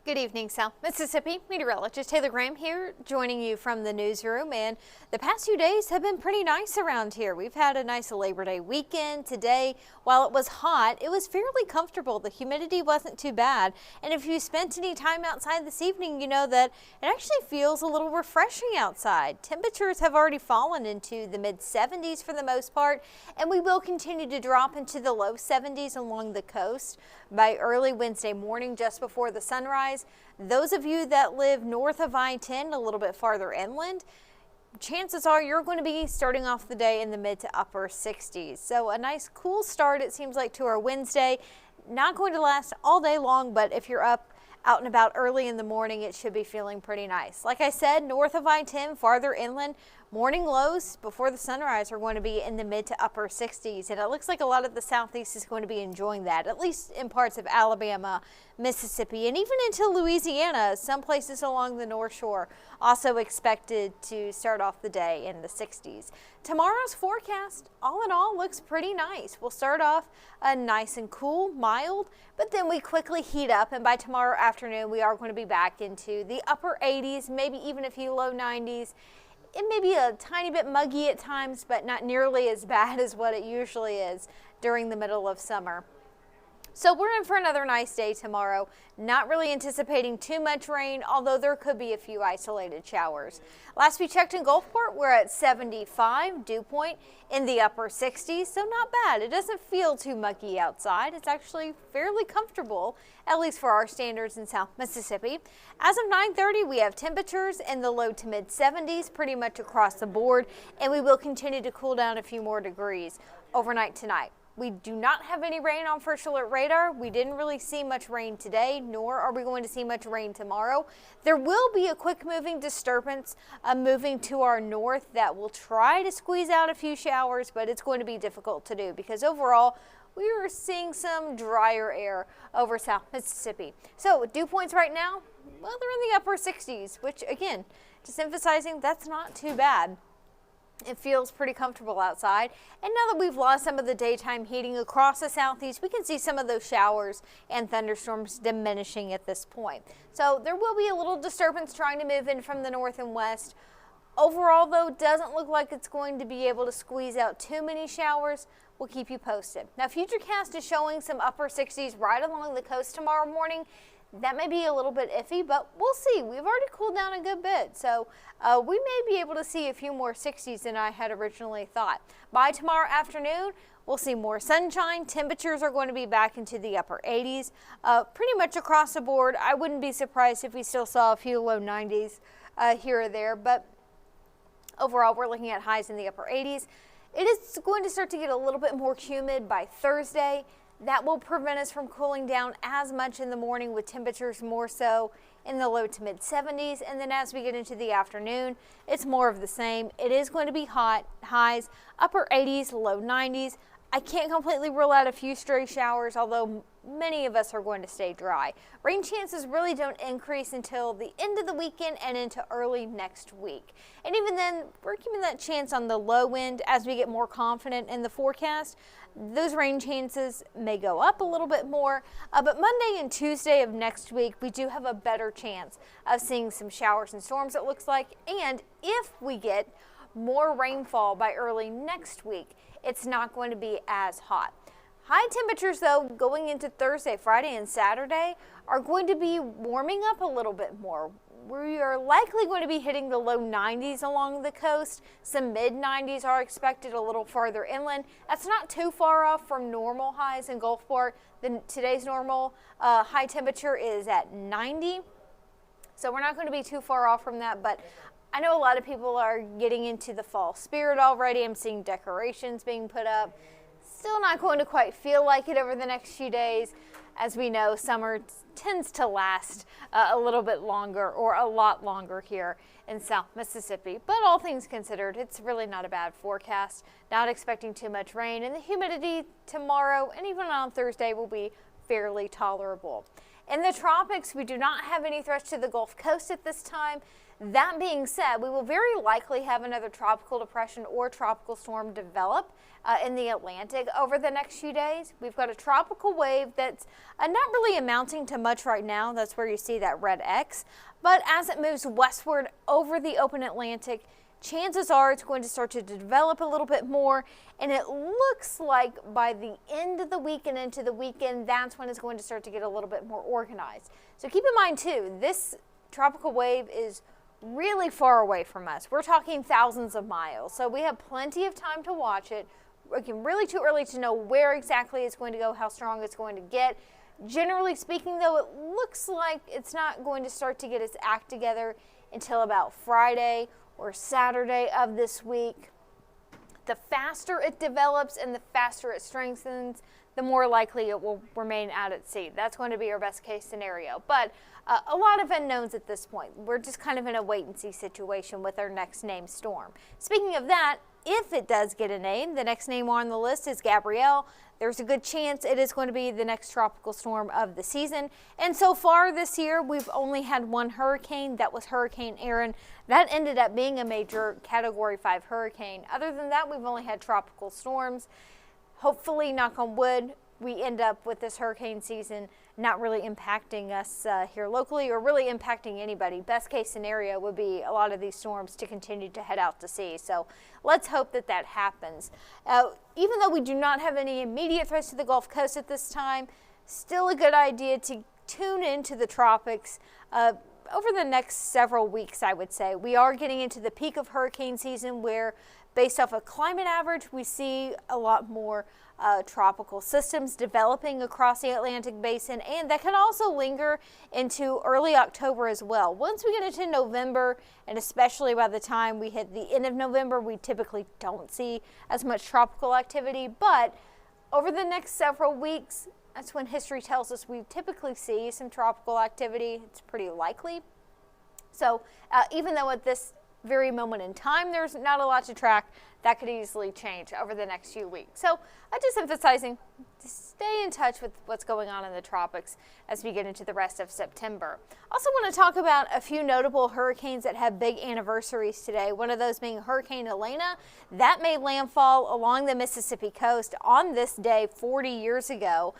Good evening, South Mississippi. Meteorologist Taylor Graham here, joining you from the newsroom. And the past few days have been pretty nice around here. We've had a nice Labor Day weekend. Today, while it was hot, it was fairly comfortable. The humidity wasn't too bad. And if you spent any time outside this evening, you know that it actually feels a little refreshing outside. Temperatures have already fallen into the mid-70s for the most part, and we will continue to drop into the low 70s along the coast by early Wednesday morning, just before the sunrise. Those of you that live north of I-10, a little bit farther inland, chances are you're going to be starting off the day in the mid to upper 60s. So a nice cool start, it seems like, to our Wednesday. Not going to last all day long, but if you're up out and about early in the morning, it should be feeling pretty nice. Like I said, north of I-10, farther inland, morning lows before the sunrise are going to be in the mid to upper 60s, and it looks like a lot of the southeast is going to be enjoying that, at least in parts of Alabama, Mississippi, and even into Louisiana. Some places along the North Shore also expected to start off the day in the 60s. Tomorrow's forecast, all in all, looks pretty nice. We'll start off nice and cool, mild, but then we quickly heat up, and by tomorrow afternoon, we are going to be back into the upper 80s, maybe even a few low 90s. It may be a tiny bit muggy at times, but not nearly as bad as what it usually is during the middle of summer. So we're in for another nice day tomorrow. Not really anticipating too much rain, although there could be a few isolated showers. Last we checked in Gulfport, we're at 75, dew point in the upper 60s, so not bad. It doesn't feel too muggy outside. It's actually fairly comfortable, at least for our standards in South Mississippi. As of 9:30, we have temperatures in the low to mid 70s pretty much across the board, and we will continue to cool down a few more degrees overnight tonight. We do not have any rain on first alert radar. We didn't really see much rain today, nor are we going to see much rain tomorrow. There will be a quick moving disturbance moving to our north that will try to squeeze out a few showers, but it's going to be difficult to do because overall we are seeing some drier air over South Mississippi. So dew points right now, well, they're in the upper 60s, which again, just emphasizing that's not too bad. It feels pretty comfortable outside, and now that we've lost some of the daytime heating across the southeast, we can see some of those showers and thunderstorms diminishing at this point. So there will be a little disturbance trying to move in from the north and west. Overall, though, doesn't look like it's going to be able to squeeze out too many showers. We'll keep you posted. Now, Futurecast is showing some upper 60s right along the coast tomorrow morning. That may be a little bit iffy, but we'll see. We've already cooled down a good bit, so we may be able to see a few more 60s than I had originally thought. By tomorrow afternoon, we'll see more sunshine. Temperatures are going to be back into the upper 80s, pretty much across the board. I wouldn't be surprised if we still saw a few low 90s here or there, but overall, we're looking at highs in the upper 80s. It is going to start to get a little bit more humid by Thursday. That will prevent us from cooling down as much in the morning, with temperatures more so in the low to mid 70s. And then as we get into the afternoon, it's more of the same. It is going to be hot, highs, upper 80s, low 90s. I can't completely rule out a few stray showers, although many of us are going to stay dry. Rain chances really don't increase until the end of the weekend and into early next week. And even then, we're keeping that chance on the low end as we get more confident in the forecast. Those rain chances may go up a little bit more, but Monday and Tuesday of next week, we do have a better chance of seeing some showers and storms, it looks like. And if we get more rainfall by early next week, it's not going to be as hot. High temperatures, though, going into Thursday, Friday, and Saturday are going to be warming up a little bit more. We are likely going to be hitting the low 90s along the coast. Some mid 90s are expected a little farther inland. That's not too far off from normal highs in Gulfport. Today's normal high temperature is at 90. So we're not going to be too far off from that, but I know a lot of people are getting into the fall spirit already. I'm seeing decorations being put up. Still not going to quite feel like it over the next few days. As we know, summer tends to last a little bit longer, or a lot longer here in South Mississippi. But all things considered, it's really not a bad forecast. Not expecting too much rain, and the humidity tomorrow and even on Thursday will be fairly tolerable. In the tropics, we do not have any threats to the Gulf Coast at this time. That being said, we will very likely have another tropical depression or tropical storm develop in the Atlantic over the next few days. We've got a tropical wave that's not really amounting to much right now. That's where you see that red X. But as it moves westward over the open Atlantic, chances are it's going to start to develop a little bit more, and it looks like by the end of the week and into the weekend, that's when it's going to start to get a little bit more organized. So keep in mind too, this tropical wave is really far away from us. We're talking thousands of miles, so we have plenty of time to watch it. Again, really too early to know where exactly it's going to go, how strong it's going to get. Generally speaking, though, it looks like it's not going to start to get its act together until about Friday or Saturday of this week. The faster it develops and the faster it strengthens, the more likely it will remain out at sea. That's going to be our best case scenario. But a lot of unknowns at this point. We're just kind of in a wait and see situation with our next named storm. Speaking of that, if it does get a name, the next name on the list is Gabrielle. There's a good chance it is going to be the next tropical storm of the season. And so far this year, we've only had one hurricane. That was Hurricane Erin. That ended up being a major Category 5 hurricane. Other than that, we've only had tropical storms. Hopefully, knock on wood, we end up with this hurricane season not really impacting us here locally or really impacting anybody. Best case scenario would be a lot of these storms to continue to head out to sea. So let's hope that that happens. Even though we do not have any immediate threats to the Gulf Coast at this time, still a good idea to tune into the tropics over the next several weeks, I would say. We are getting into the peak of hurricane season where, based off a climate average, we see a lot more tropical systems developing across the Atlantic basin, and that can also linger into early October as well. Once we get into November, and especially by the time we hit the end of November, we typically don't see as much tropical activity, but over the next several weeks, that's when history tells us we typically see some tropical activity. It's pretty likely. So even though at this very moment in time there's not a lot to track, that could easily change over the next few weeks. So I'm just emphasizing to stay in touch with what's going on in the tropics as we get into the rest of September. Also want to talk about a few notable hurricanes that have big anniversaries today. One of those being Hurricane Elena. That made landfall along the Mississippi coast on this day 40 years ago.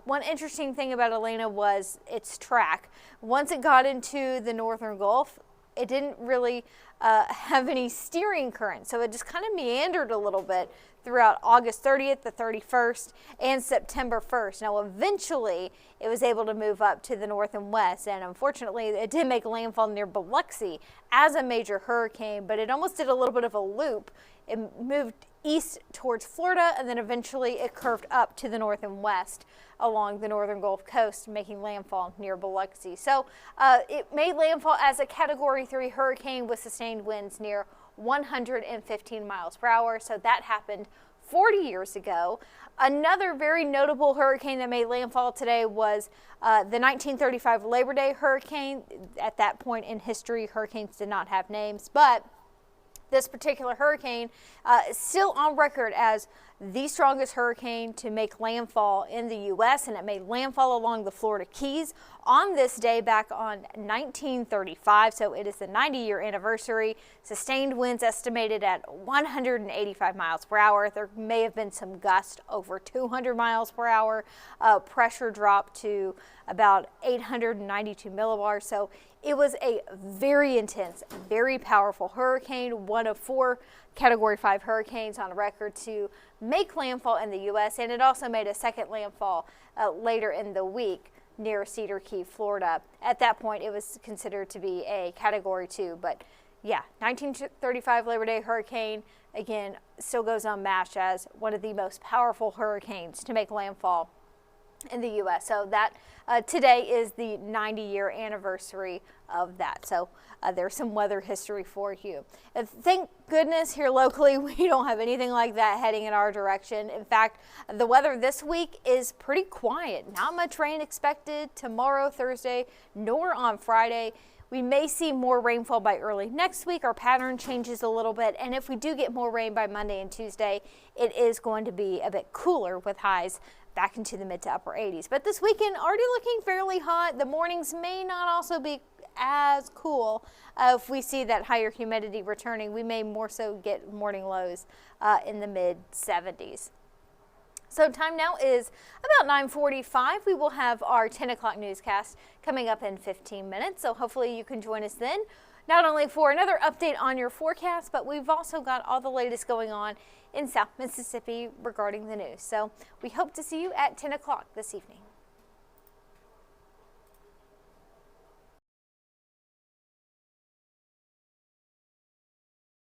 One interesting thing about Elena was its track. Once it got into the northern Gulf, it didn't really have any steering current, so it just kind of meandered a little bit throughout August 30th, the 31st, and September 1st. Now, eventually, it was able to move up to the north and west, and unfortunately, it did make landfall near Biloxi as a major hurricane, but it almost did a little bit of a loop. It moved east towards Florida, and then eventually it curved up to the north and west along the northern Gulf Coast, making landfall near Biloxi. So it made landfall as a Category 3 hurricane with sustained winds near 115 miles per hour. So that happened 40 years ago. Another very notable hurricane that made landfall today was the 1935 Labor Day hurricane. At that point in history, hurricanes did not have names, but this particular hurricane is still on record as the strongest hurricane to make landfall in the U.S., and it made landfall along the Florida Keys on this day back on 1935, so it is the 90-year anniversary. Sustained winds estimated at 185 miles per hour. There may have been some gusts over 200 miles per hour. Pressure dropped to about 892 millibars, so it was a very intense, very powerful hurricane, one of 4 Category 5 hurricanes on record to make landfall in the U.S., and it also made a second landfall later in the week near Cedar Key, Florida. At that point, it was considered to be a Category 2, but yeah, 1935 Labor Day hurricane, again, still goes unmatched as one of the most powerful hurricanes to make landfall in the U.S. So that today is the 90-year anniversary of that. So there's some weather history for you. Thank goodness here locally we don't have anything like that heading in our direction. In fact, the weather this week is pretty quiet. Not much rain expected tomorrow, Thursday, nor on Friday. We may see more rainfall by early next week. Our pattern changes a little bit, and if we do get more rain by Monday and Tuesday, it is going to be a bit cooler with highs back into the mid to upper 80s. But this weekend already looking fairly hot. The mornings may not also be as cool. If we see that higher humidity returning, we may more so get morning lows in the mid 70s. So time now is about 9:45. We will have our 10 o'clock newscast coming up in 15 minutes. So hopefully you can join us then, not only for another update on your forecast, but we've also got all the latest going on in South Mississippi regarding the news. So we hope to see you at 10 o'clock this evening.